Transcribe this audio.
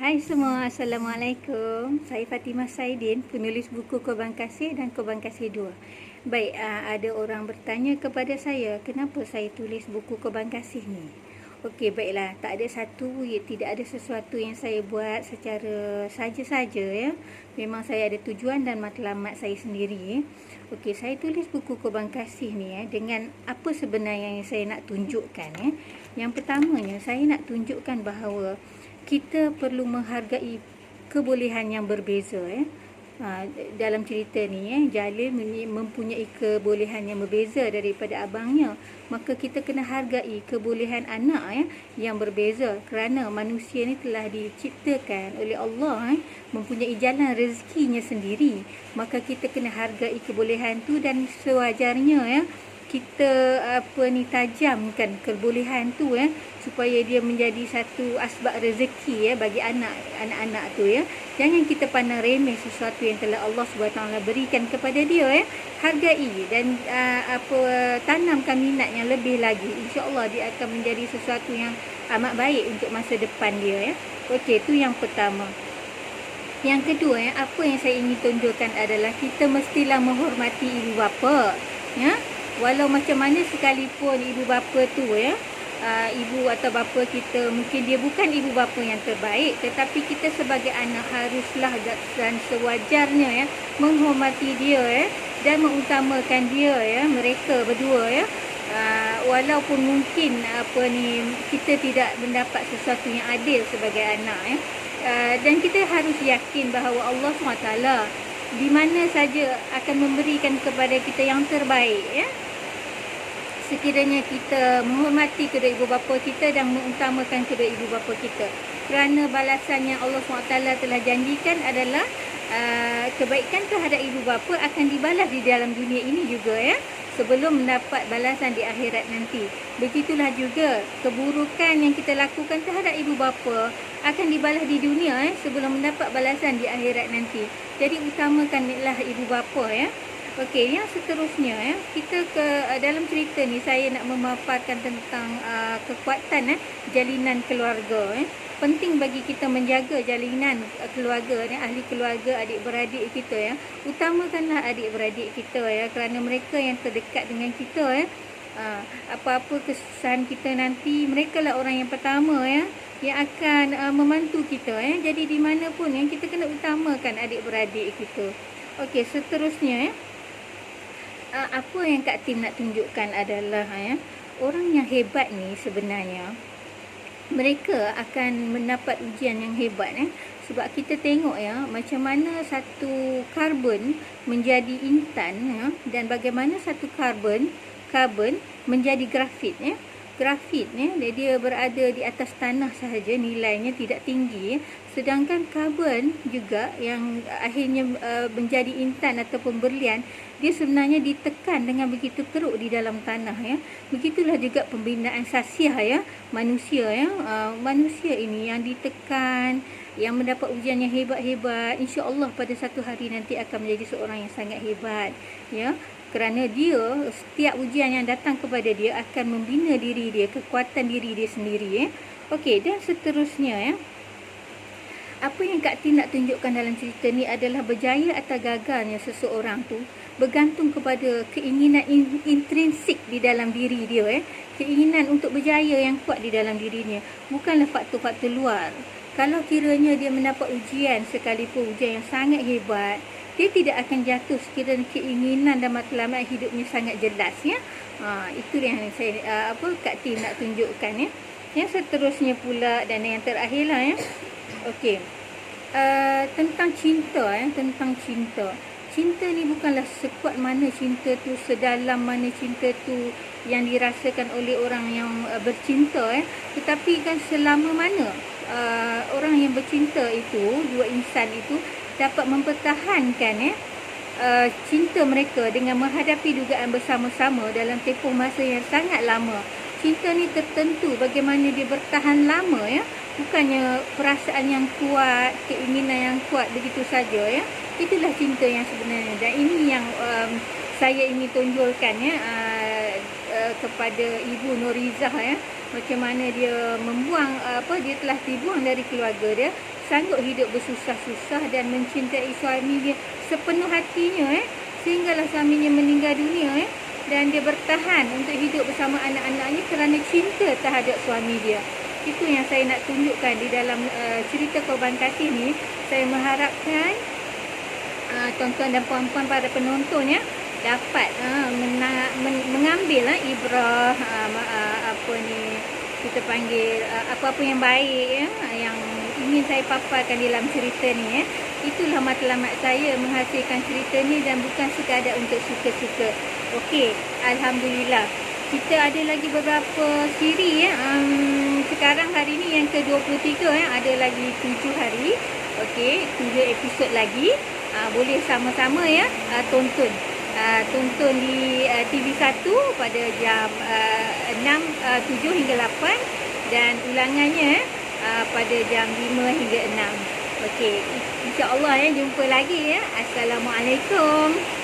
Hai semua, Assalamualaikum. Saya Fatimah Saidin, penulis buku Korban Kasih dan Korban Kasih 2. Baik, ada orang bertanya kepada saya, kenapa saya tulis buku Korban Kasih ni? Okey, baiklah. Tak ada tidak ada sesuatu yang saya buat secara saja-saja ya. Memang saya ada tujuan dan matlamat saya sendiri. Okey, saya tulis buku Korban Kasih ni dengan apa sebenarnya yang saya nak tunjukkan ya. Yang pertamanya, saya nak tunjukkan bahawa kita perlu menghargai kebolehan yang berbeza ya. Dalam cerita ni Jalil mempunyai kebolehan yang berbeza daripada abangnya, maka kita kena hargai kebolehan anak yang berbeza, kerana manusia ni telah diciptakan oleh Allah mempunyai jalan rezekinya sendiri, maka kita kena hargai kebolehan tu dan sewajarnya kita tajamkan kebolehan tu supaya dia menjadi satu asbab rezeki bagi anak-anak tu ya. Jangan kita pandang remeh sesuatu yang telah Allah SWT berikan kepada dia hargai dan tanamkan minat yang lebih lagi. InsyaAllah dia akan menjadi sesuatu yang amat baik untuk masa depan dia ya. Okey, itu yang pertama. Yang kedua apa yang saya ingin tunjukkan adalah kita mestilah menghormati ibu bapa ya. Walau macam mana sekalipun ibu bapa tu ibu atau bapa kita mungkin dia bukan ibu bapa yang terbaik, tetapi kita sebagai anak haruslah dan sewajarnya menghormati dia dan mengutamakan dia mereka berdua walaupun mungkin kita tidak mendapat sesuatu yang adil sebagai anak dan kita harus yakin bahawa Allah SWT di mana saja akan memberikan kepada kita yang terbaik sekiranya kita menghormati kedua ibu bapa kita dan mengutamakan kedua ibu bapa kita, kerana balasan yang Allah SWT telah janjikan adalah kebaikan terhadap ibu bapa akan dibalas di dalam dunia ini juga sebelum mendapat balasan di akhirat nanti. Begitulah juga keburukan yang kita lakukan terhadap ibu bapa akan dibalas di dunia sebelum mendapat balasan di akhirat nanti. Jadi utamakanlah ibu bapa Okey, yang seterusnya kita dalam cerita ni saya nak memaparkan tentang kekuatan jalinan keluarga Penting bagi kita menjaga jalinan keluarga ahli keluarga, adik-beradik kita Utamakanlah adik-beradik kita kerana mereka yang terdekat dengan kita apa-apa kesusahan kita nanti, mereka lah orang yang pertama yang akan membantu kita Jadi di mana pun kita kena utamakan adik-beradik kita. Okey, seterusnya apa yang Kak Tim nak tunjukkan adalah orang yang hebat ni sebenarnya mereka akan mendapat ujian yang hebat sebab kita tengok macam mana satu karbon menjadi intan dan bagaimana satu karbon menjadi grafit Grafit dia berada di atas tanah sahaja, nilainya tidak tinggi sedangkan karbon juga yang akhirnya menjadi intan ataupun berlian, dia sebenarnya ditekan dengan begitu teruk di dalam tanah Begitulah juga pembinaan sasiah manusia manusia ini yang ditekan, yang mendapat ujian yang hebat-hebat, insya-Allah pada satu hari nanti akan menjadi seorang yang sangat hebat kerana dia setiap ujian yang datang kepada dia akan membina diri dia, kekuatan diri dia sendiri Okey, dan seterusnya apa yang Kak Tin nak tunjukkan dalam cerita ni adalah berjaya atau gagalnya seseorang tu bergantung kepada keinginan intrinsik di dalam diri dia keinginan untuk berjaya yang kuat di dalam dirinya, bukanlah faktor-faktor luar. Kalau kiranya dia mendapat ujian sekalipun ujian yang sangat hebat, dia tidak akan jatuh sekiranya keinginan dan matlamat hidupnya sangat jelas itu yang saya Kak Tin nak tunjukkan Yang seterusnya pula dan yang terakhirlah okey, tentang cinta tentang cinta. Cinta ni bukanlah sekuat mana cinta tu, sedalam mana cinta tu yang dirasakan oleh orang yang bercinta tetapi kan selama mana orang yang bercinta itu, dua insan itu dapat mempertahankan cinta mereka dengan menghadapi dugaan bersama-sama dalam tempoh masa yang sangat lama. Cinta ni tertentu bagaimana dia bertahan lama bukannya perasaan yang kuat, keinginan yang kuat begitu saja Itulah cinta yang sebenarnya, dan ini yang saya ingin tunjukkan kepada Ibu Norizah macam mana dia membuang dia telah dibuang dari keluarga dia sanggup hidup bersusah-susah dan mencintai suami dia sepenuh hatinya, sehinggalah suaminya meninggal dunia, dan dia bertahan untuk hidup bersama anak-anaknya kerana cinta terhadap suami dia. Itu yang saya nak tunjukkan di dalam cerita Korban Kasih ni. Saya mengharapkan tuan-tuan dan puan-puan para penonton ya dapat mengambil ibrah, apa ni kita panggil, apa-apa yang baik ya, yang ingin saya paparkan dalam cerita ni ya. Itulah matlamat saya menghasilkan cerita ni, dan bukan sekadar untuk suka-suka. Okey, alhamdulillah. Kita ada lagi beberapa siri ya. Sekarang hari ni yang ke-23 ya, ada lagi 7 hari. Okey, 7 episod lagi. Boleh sama-sama ya tonton. Tonton di TV1 pada jam 7 hingga 8, dan ulangannya pada jam 5 hingga 6. Okey, insya-Allah ya, jumpa lagi ya. Assalamualaikum.